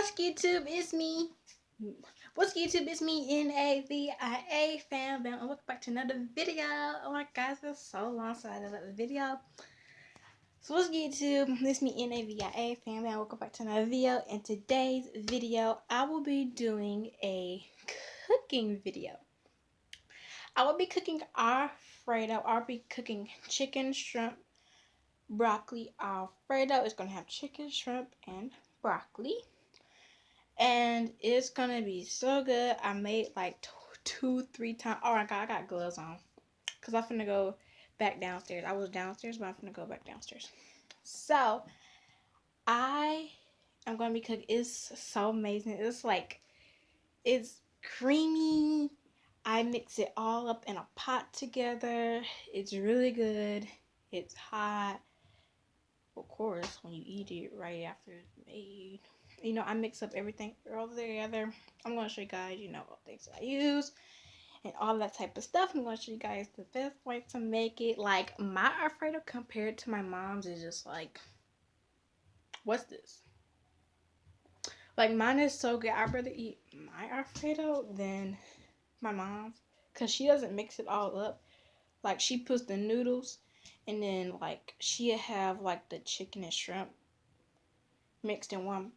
What's YouTube? It's me. What's YouTube? It's me, Navia fam. And welcome back to another video. Oh my gosh, it's been so long since I did another video. So what's YouTube? It's me, Navia fam. And welcome back to another video. In today's video, I will be doing a cooking video. I will be cooking Alfredo. I'll be cooking chicken, shrimp, broccoli. Alfredo is gonna have chicken, shrimp, and broccoli. And it's gonna be so good. I made like 2-3 times. Oh my god, I got gloves on because I'm finna go back downstairs. I was downstairs, but I'm finna go back downstairs. So I am gonna be cooking. It's so amazing. It's creamy. I mix it all up in a pot together. It's really good. It's hot. Of course, when you eat it right after it's made. I mix up everything all together. I'm going to show you guys, what things I use and all that type of stuff. I'm going to show you guys the best way to make it. Like, my Alfredo compared to my mom's is just like, what's this? Like, mine is so good. I'd rather eat my Alfredo than my mom's because she doesn't mix it all up. Like, she puts the noodles and then, like, she'll have, like, the chicken and shrimp mixed in one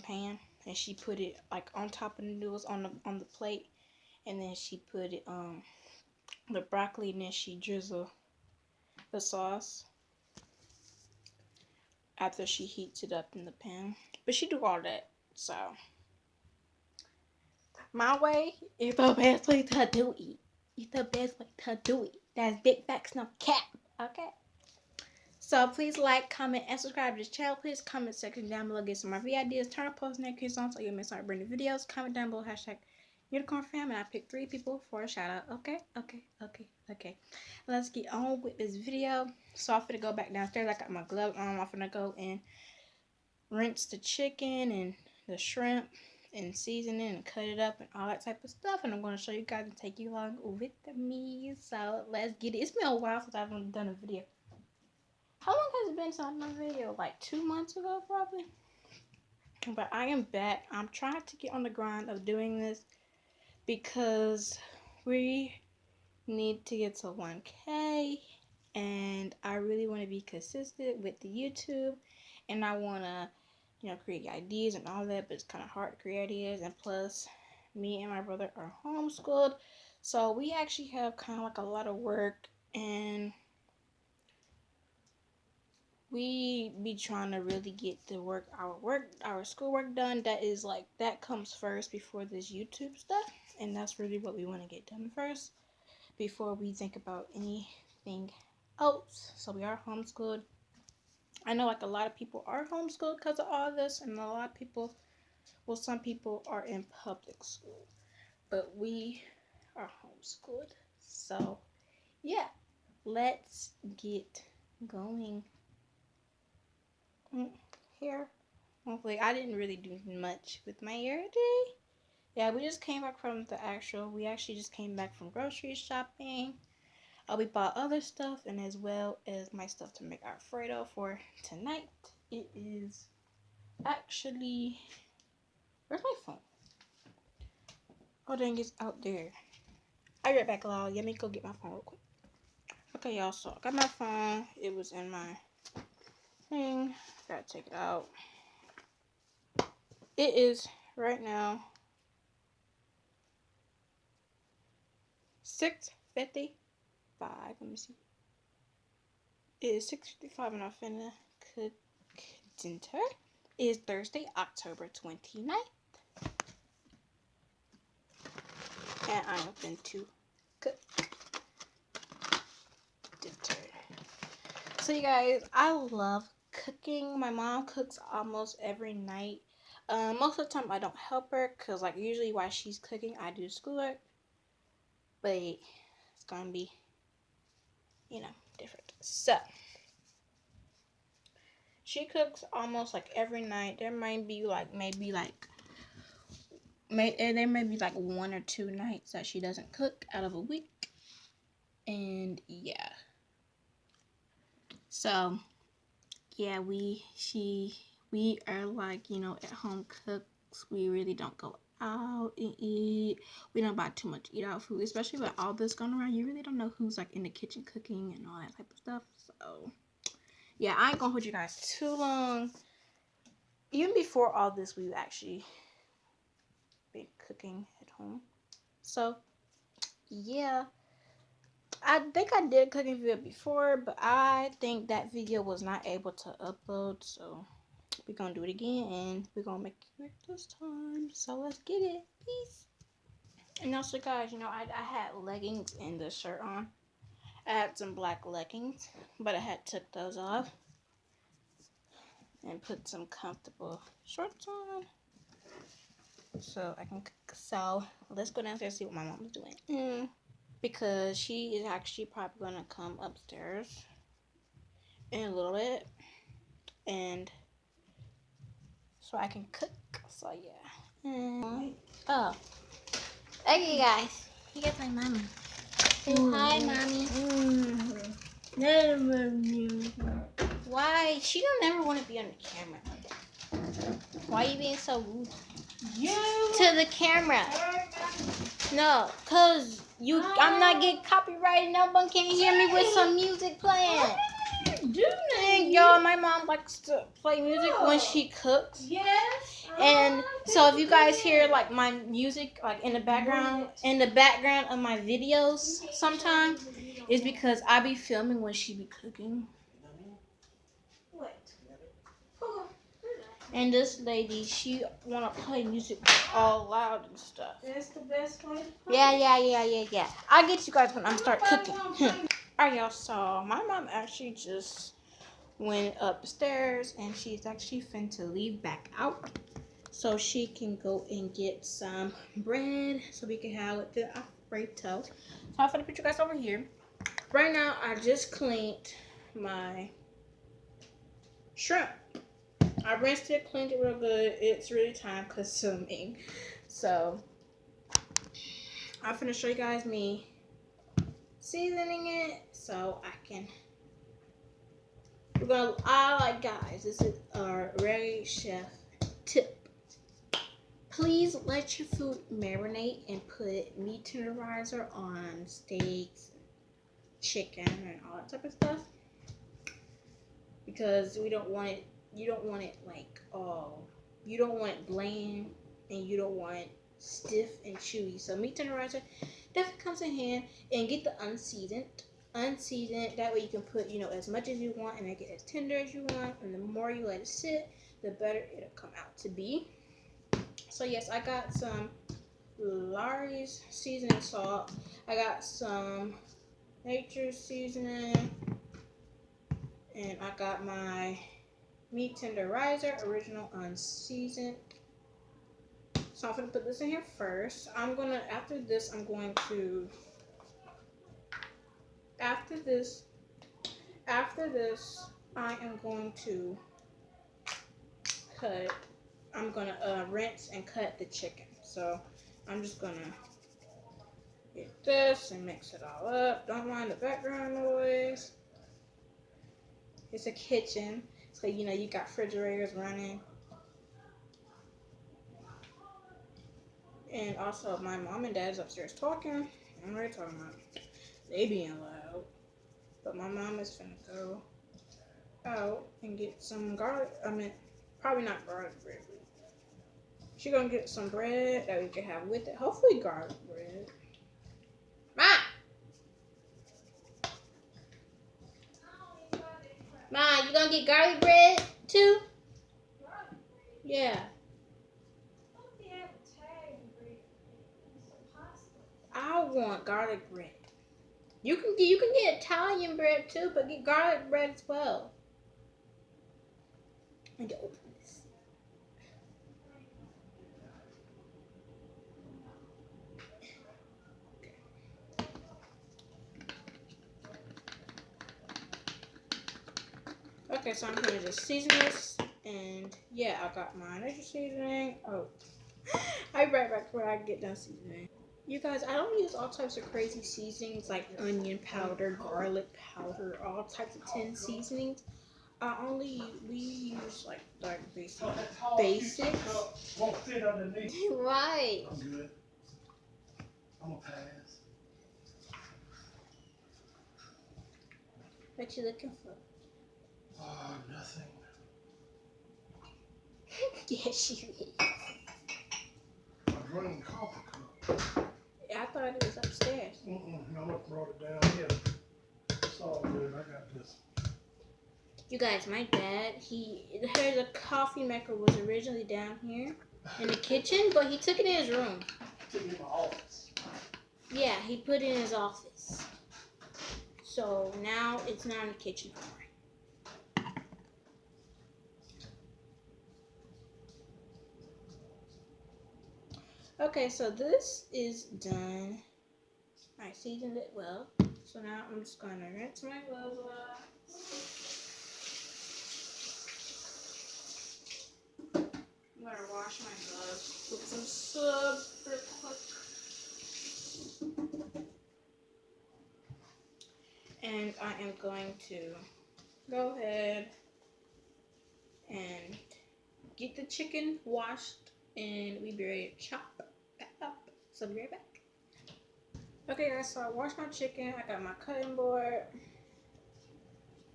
pan, and she put it like on top of the noodles on the plate, and then she put it the broccoli, and then she drizzle the sauce after she heats it up in the pan. But she do all that. So my way is the best way to do it. It's the best way to do it. That's big facts, no cap. Okay. So please like, comment, and subscribe to this channel. Please comment section down below. Get some more video ideas. Turn on post notifications on so you'll miss our brand new videos. Comment down below hashtag unicorn fam, and I picked 3 people for a shout out. Okay. Let's get on with this video. So I'm gonna go back downstairs. I got my gloves on. I'm gonna go and rinse the chicken and the shrimp and season it and cut it up and all that type of stuff. And I'm gonna show you guys and take you along with me. So let's get it. It's been a while since I've done a video. How long has it been since I done a video? Like 2 months ago, probably. But I am back. I'm trying to get on the grind of doing this because we need to get to 1K, and I really want to be consistent with the YouTube, and I want to, create ideas and all that, but it's kind of hard to create ideas, and plus, me and my brother are homeschooled, so we actually have kind of like a lot of work, and we be trying to really get our schoolwork done. That comes first before this YouTube stuff, and that's really what we want to get done first before we think about anything else. So we are homeschooled. I know like a lot of people are homeschooled because of all this, and a lot of people, well, some people are in public school, but we are homeschooled. So yeah, let's get going. Hair. Hopefully, I didn't really do much with my hair today. Yeah, we just came back from we actually just came back from grocery shopping. We bought other stuff, and as well as my stuff to make Alfredo for tonight. It is actually, where's my phone? Oh dang, it's out there. I'll be right back, y'all. Let me go get my phone real quick. Okay, y'all, so I got my phone. It was in my thing. Gotta take it out. It is right now 6:55. Let me see. It is 6:55 and I'm finna cook dinner. It is Thursday, October 29th. And I am going to cook dinner. So you guys, I love cooking. My mom cooks almost every night. Most of the time I don't help her because like usually while she's cooking I do schoolwork. But it's gonna be, different. So she cooks almost like every night. There might be like there may be like 1 or 2 nights that she doesn't cook out of a week. And yeah. So yeah, We are like, you know, at home cooks. We really don't go out and eat. We don't buy too much eat out food, especially with all this going around. You really don't know who's like in the kitchen cooking and all that type of stuff. So yeah, I ain't gonna hold you guys too long. Even before all this, we've actually been cooking at home. So yeah, I think I did a cooking video before, but I think that video was not able to upload. So we're gonna do it again, and we're gonna make it work this time. So let's get it. Peace. And also, guys, you know, I had leggings and the shirt on. I had some black leggings, but I had took those off and put some comfortable shorts on so I can cook. So let's go downstairs and see what my mom is doing. Because she is actually probably gonna come upstairs in a little bit, and so I can cook. So yeah. Oh, okay, guys. Here's my mommy. Say hi, mommy. Why? She don't ever want to be on the camera. Why are you being so rude? To the camera. No, cause I'm not getting copyrighted. No one can hear me with some music playing. And y'all, my mom likes to play music when she cooks. Yes. And so if you guys hear like my music like in the background of my videos sometimes, it's because I be filming when she be cooking. And this lady, she wanna play music all loud and stuff. That's the best way. Yeah. I'll get you guys when I start cooking. Alright, y'all. So my mom actually just went upstairs, and she's actually finna leave back out so she can go and get some bread so we can have with the Alfredo. So I'm finna put you guys over here. Right now, I just cleaned my shrimp. I rinsed it, cleaned it real good. It's really time consuming. So I'm finna show you guys me seasoning it so I can. Guys, this is our Ray Chef tip. Please let your food marinate and put meat tenderizer on steaks, chicken, and all that type of stuff. Because you don't want it like, you don't want it bland, and you don't want it stiff and chewy. So meat tenderizer definitely comes in hand, and get the unseasoned. That way you can put, you know, as much as you want and make it as tender as you want. And the more you let it sit, the better it'll come out to be. So yes, I got some Lawry's seasoning salt. I got some Nature's seasoning, and I got my meat tenderizer, original unseasoned. So I'm gonna put this in here first. After this, I am going to rinse and cut the chicken. So I'm just gonna get this and mix it all up. Don't mind the background noise. It's a kitchen, so you know you got refrigerators running. And also my mom and dad's upstairs talking. I'm already talking about they being loud. But my mom is finna go out and get some garlic. Probably not garlic bread. She's gonna get some bread that we can have with it. Hopefully garlic bread. Ma, you gonna get garlic bread too? Yeah. I want garlic bread. You can get Italian bread too, but get garlic bread as well. I need to open this. Okay, so I'm gonna just season this, and yeah, I got my natural seasoning. Oh, I'll be right back when I get done seasoning. You guys, I don't use all types of crazy seasonings like onion powder, garlic powder, all types of tin seasonings. We use like basic. So that tall Basics. cup won't fit underneath. Right. I'm good. I'm gonna pass. What you looking for? Oh, nothing. Yes, you is. My green coffee cup. Yeah, I thought it was upstairs. No, I brought it down here. It's all good. I got this. You guys, my dad, he heard the coffee maker was originally down here in the kitchen, but he took it in his room. Took it in my office. Yeah, he put it in his office. So now it's not in the kitchen anymore. Okay, so this is done. I seasoned it well. So now I'm just going to rinse my gloves off. I'm going to wash my gloves with some soap real quick. And I am going to go ahead and get the chicken washed and we be ready to chop that up. So be right back. Okay guys, so I washed my chicken. I got my cutting board.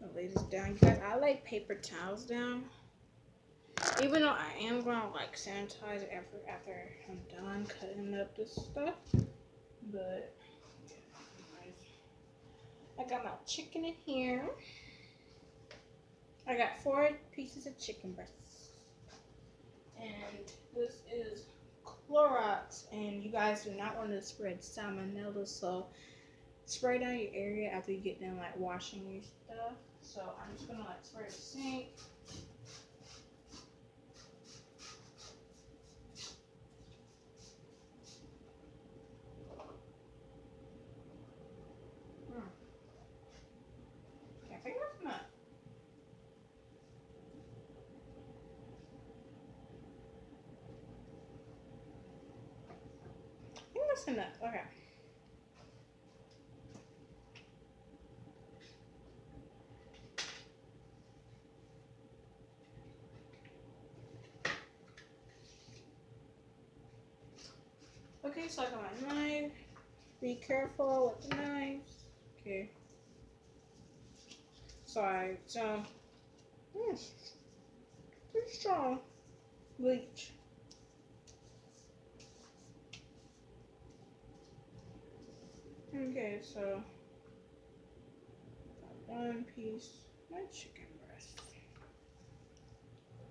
I'll lay this down. You guys, I lay paper towels down. Even though I am gonna like sanitize it after I'm done cutting up this stuff. But yeah, I got my chicken in here. I got 4 pieces of chicken breasts. And this is Clorox, and you guys do not want to spread salmonella, so spray down your area after you get done like washing your stuff. So I'm just gonna like spray the sink. I think that's enough. I think that's enough. Okay. Okay, so I got my knife. Be careful with the knives. Okay. Sorry, so pretty strong bleach. Okay, so got 1 piece of my chicken breast.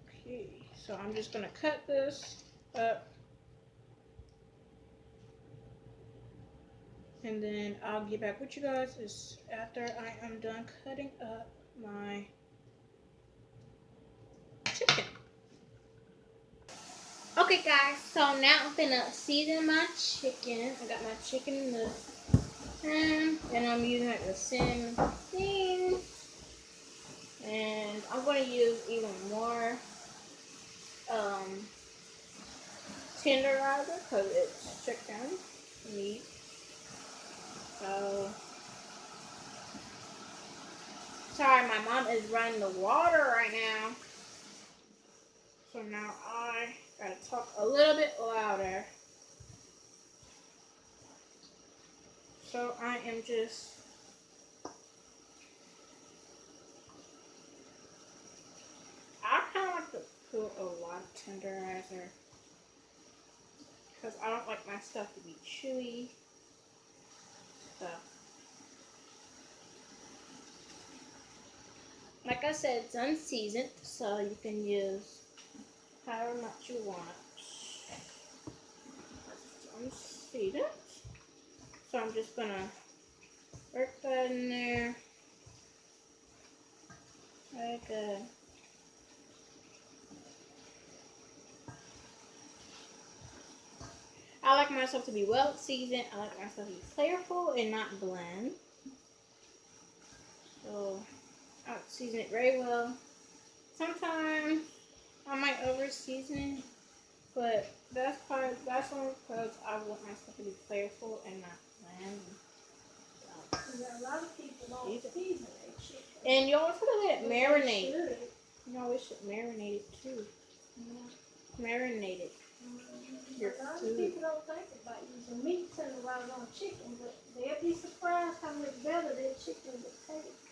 Okay, so I'm just gonna cut this up. And then I'll get back with you guys after I am done cutting up my chicken. Okay guys, so now I'm gonna season my chicken. I got my chicken in the pan and I'm using like the same thing. And I'm gonna use even more tenderizer because it's chicken meat. So sorry, my mom is running the water right now. So now I gotta talk a little bit louder. So I am just I kind of like to put a lot of tenderizer because I don't like my stuff to be chewy. So like I said, it's unseasoned, so you can use however much you want. It's unseasoned. So I'm just gonna work that in there. Very good. I like my stuff to be well seasoned. I like my stuff to be flavorful and not bland. So I season it very well. Sometimes I might over season it, but that's only because I want my stuff to be flavorful and not bland. A lot of people don't season their chicken. And you always gotta let it marinate. You always should marinate it too. Marinate it. Your A lot of food. people don't think about using meat and a lot on chicken, but they'll be surprised how much better their chicken would taste.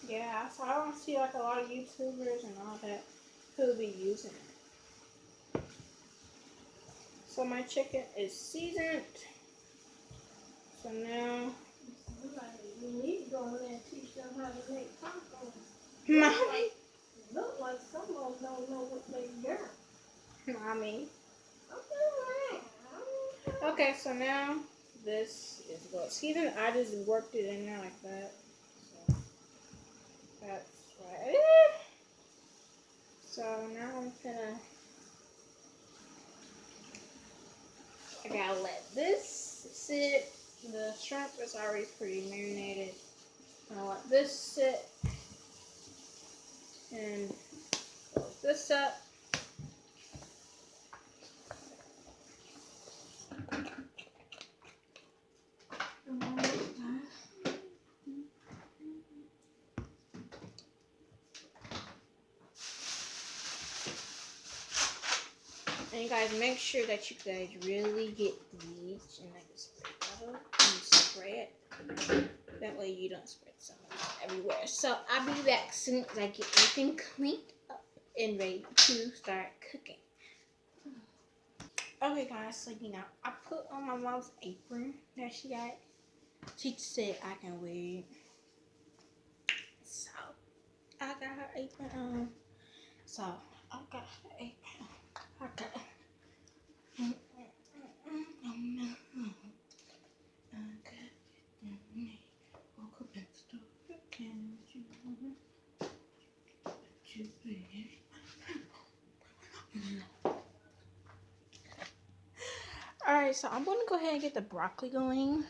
Yeah, so I don't see like a lot of YouTubers and all that who be using it. So my chicken is seasoned. So now, You need to go in there and teach them how to make tacos. mommy, Look like some of them don't know what they got. mommy. Okay, Okay, so now this is well seasoned. I just worked it in there like that. So that's right. So now I'm gonna. I gotta let this sit. The shrimp is already pretty marinated. I'm gonna let this sit and close this up. And you guys make sure that you guys really get bleach and like a spray bottle and spray it. That way you don't spread so much everywhere. So I'll be back soon as I get everything cleaned up and ready to start cooking. Okay guys, so I put on my mom's apron that she got. She said I can wear it. So I got her apron on. So I got her apron. I got Alright, so I'm gonna go ahead and get the broccoli going.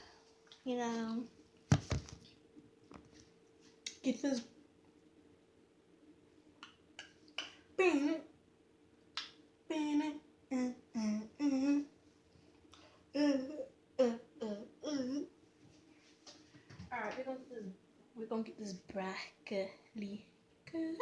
You know, get this Alright, we're gonna get this broccoli going. Going.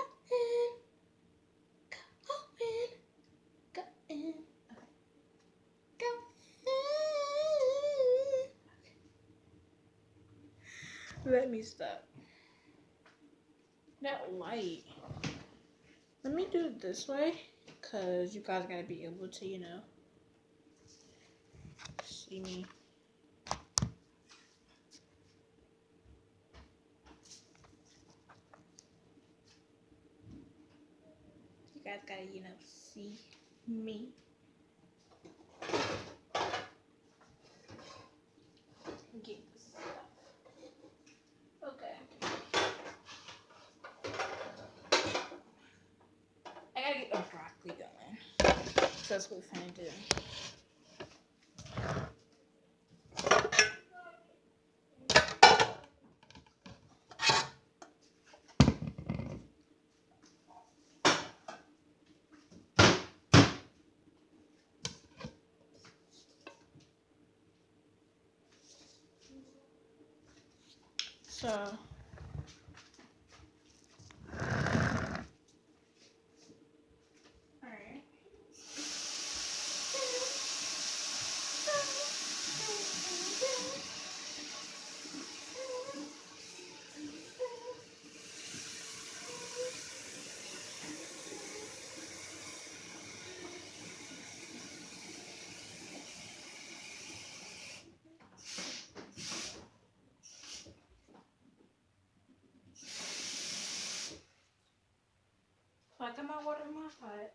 Let me stop. That light. Let me do it this way, cause you guys gotta be able to, see me. You guys gotta, see me. Get this stuff. Okay. I gotta get the broccoli going. So that's what we're finna do. So alright. So I got my water in my pot.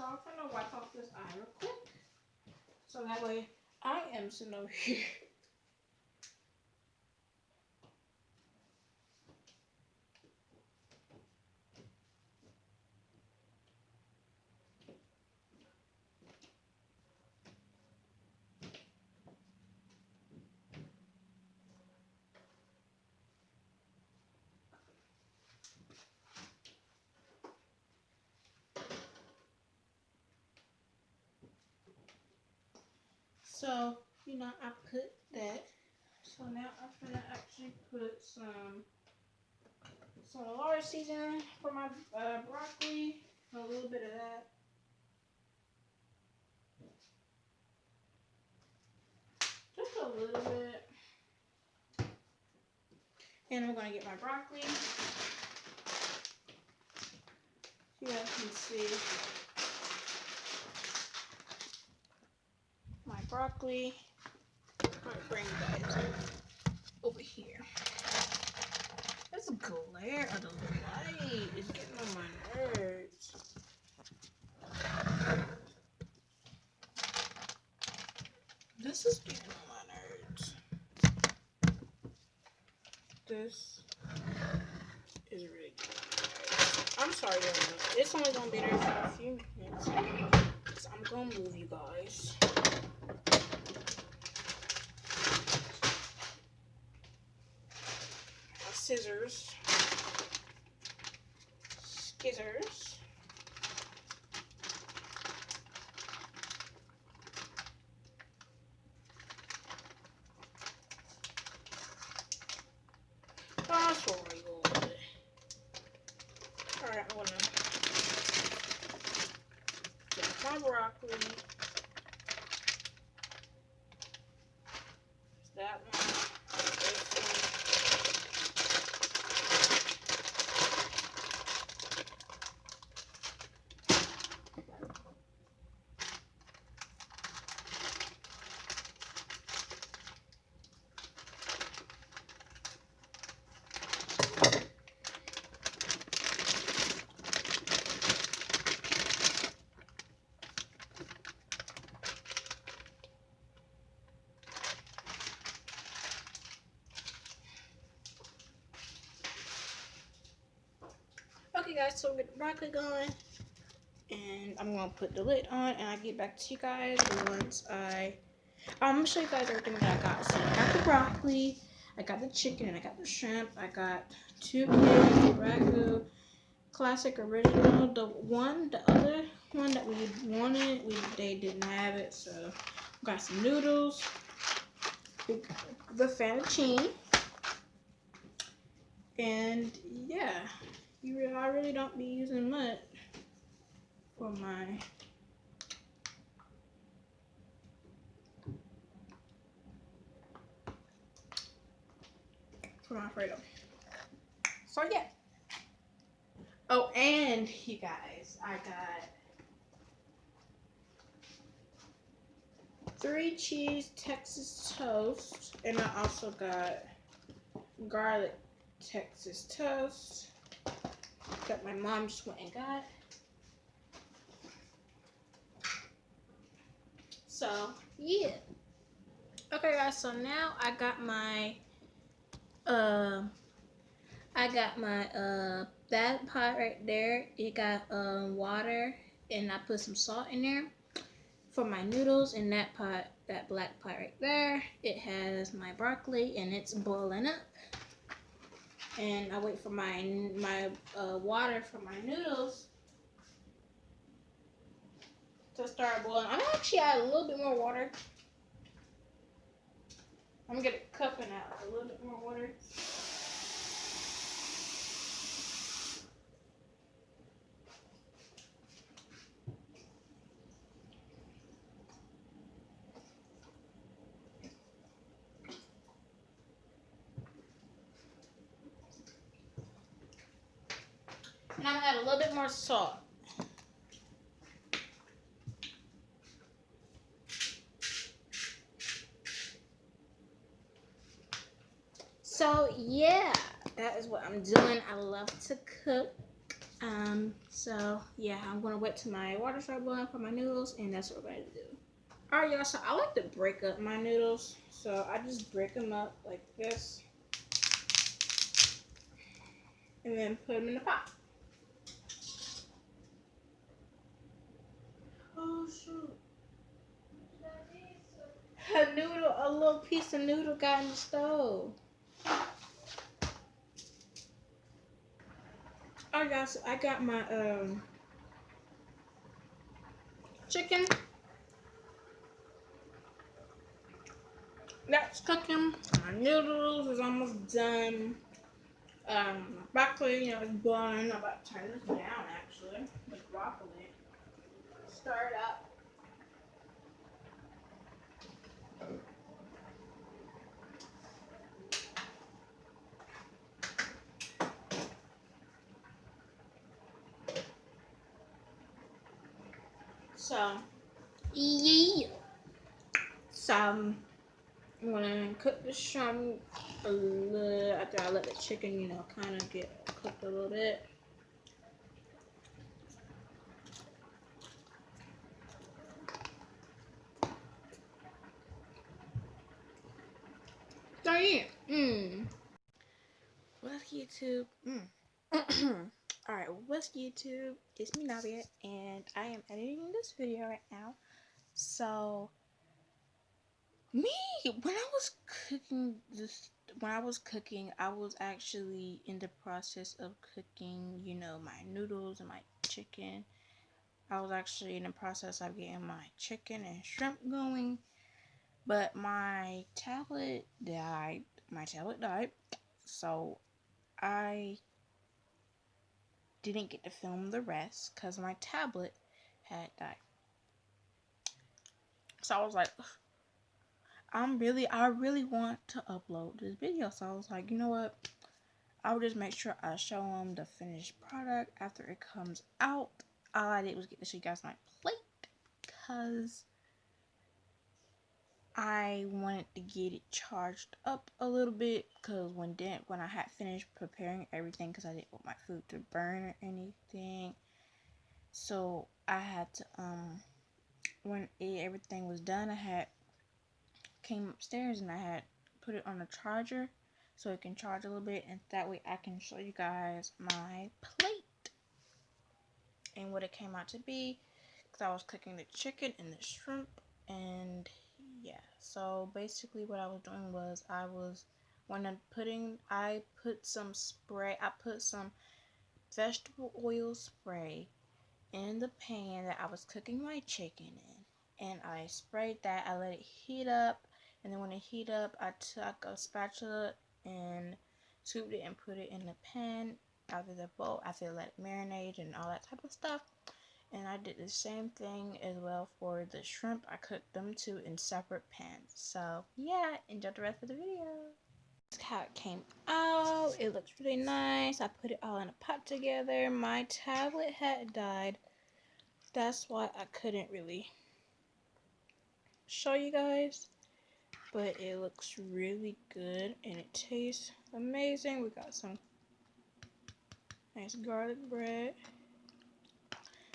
So I'm gonna wipe off this eye real quick. So that way I am sitting over here. So, you know, I put that. So now I'm gonna actually put some large seasoning for my broccoli. A little bit of that. Just a little bit. And I'm gonna get my broccoli. You guys can see my broccoli. I'm gonna bring you guys over here. This glare of the light is getting on my nerves. This is getting on my nerves. This is really getting on my nerves. I'm sorry, y'all. It's only gonna be there for a few minutes. So I'm gonna move you guys. My scissors. Skizzers. That's what we're going with. Alright, I'm gonna get my broccoli. That one. This one. Okay guys, so we get the broccoli going. And I'm gonna put the lid on and I'll get back to you guys once I'm gonna show you guys everything that I got. So I got the broccoli, I got the chicken, and I got the shrimp. I got 2 cans of ragu, classic original. The other one that we wanted, they didn't have it. So got some noodles, the fettuccine, and yeah, I really don't be using much for my Alfredo. So yeah. Oh, and you guys, I got 3 cheese Texas toast, and I also got garlic Texas toast that my mom just went and got. So yeah. Okay guys, so now I got my that pot right there. It got water, and I put some salt in there for my noodles. In that pot, that black pot right there, it has my broccoli and it's boiling up. And I wait for my water for my noodles to start boiling. I'm gonna actually add a little bit more water. I'm gonna get a cup and add a little bit more water. And I'm gonna add a little bit more salt. So yeah, that is what I'm doing. I love to cook. So yeah, I'm gonna wait till my water start boiling for my noodles, and that's what we're gonna do. All right, y'all. So I like to break up my noodles, so I just break them up like this, and then put them in the pot. Oh shoot! A little piece of noodle got in the stove. All right, guys. So I got my chicken. That's cooking. My noodles is almost done. Broccoli, is boiling. I'm about to turn this down actually. With broccoli. Stir it up. So, yeah. So, I'm gonna cook the shrimp a little after I let the chicken, kind of get cooked a little bit. So, yeah. What's YouTube? Alright, what's YouTube? It's me, Navia, and I am editing this video right now. So, me, when I was cooking, I was actually in the process of cooking, my noodles and my chicken. I was actually in the process of getting my chicken and shrimp going, but my tablet died. So I didn't get to film the rest because my tablet had died. So I was like, I really want to upload this video. So I was like, you know what? I would just make sure I show them the finished product after it comes out. All I did was get to show you guys my plate because I wanted to get it charged up a little bit because when I had finished preparing everything, because I didn't want my food to burn or anything, so I had to when everything was done, I came upstairs and I had put it on a charger so it can charge a little bit, and that way I can show you guys my plate and what it came out to be, because I was cooking the chicken and the shrimp. And yeah, so basically what I was doing was I put some vegetable oil spray in the pan that I was cooking my chicken in, and I sprayed that. I let it heat up, and then when it heat up, I took a spatula and scooped it and put it in the pan after I let it marinate and all that type of stuff. And I did the same thing as well for the shrimp. I cooked them too in separate pans. So yeah, enjoy the rest of the video. That's how it came out. It looks really nice. I put it all in a pot together. My tablet had died. That's why I couldn't really show you guys. But it looks really good and it tastes amazing. We got some nice garlic bread.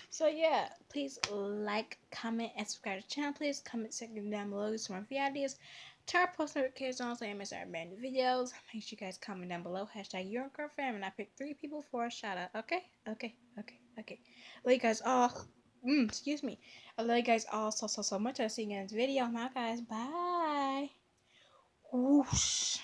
So yeah, please like, comment, and subscribe to the channel. Please comment section down below with some more ideas. Turn post notifications on so you miss our brand new videos. Make sure you guys comment down below. Hashtag your girl fam, and I picked 3 people for a shout out. Okay. Love you guys all. Excuse me. I love you guys all so much. I'll see you in the next video. Bye guys. Bye. Whoosh.